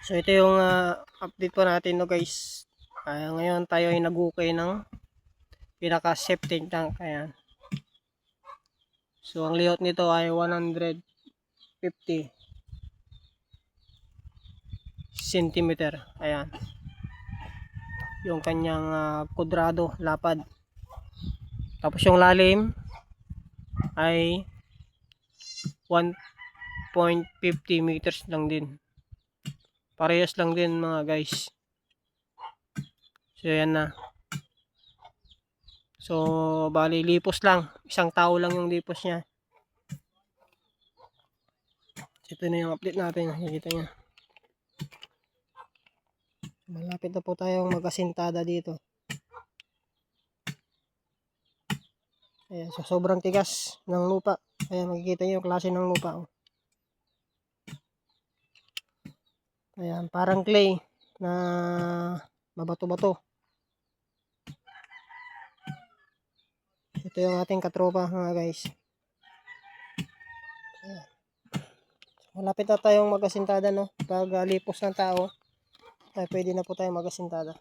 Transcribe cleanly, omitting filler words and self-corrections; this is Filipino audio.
So ito yung update po natin, no guys. Ngayon tayo ay nag-ukay ng pinaka septic tank. Ayan. So ang layout nito ay 150 cm. Ayan. Yung kanyang kudrado, lapad. Tapos yung lalim ay 1.50 meters lang din. Parehas lang din mga guys. So yan na. So bali lipos lang. Isang tao lang yung lipos niya. Ito na yung update natin. Nakikita nyo. Malapit na po tayong mag-asintada dito. Ayan, so sobrang tigas ng lupa. Ayan, makikita nyo yung klase ng lupa. Oh. Ayan, parang clay na mabato-bato. Ito yung ating katropa mga guys. Ayan. Malapit na tayong mag-asintada, no? Pag lipos ng tao, ay pwede na po tayong mag-asintada.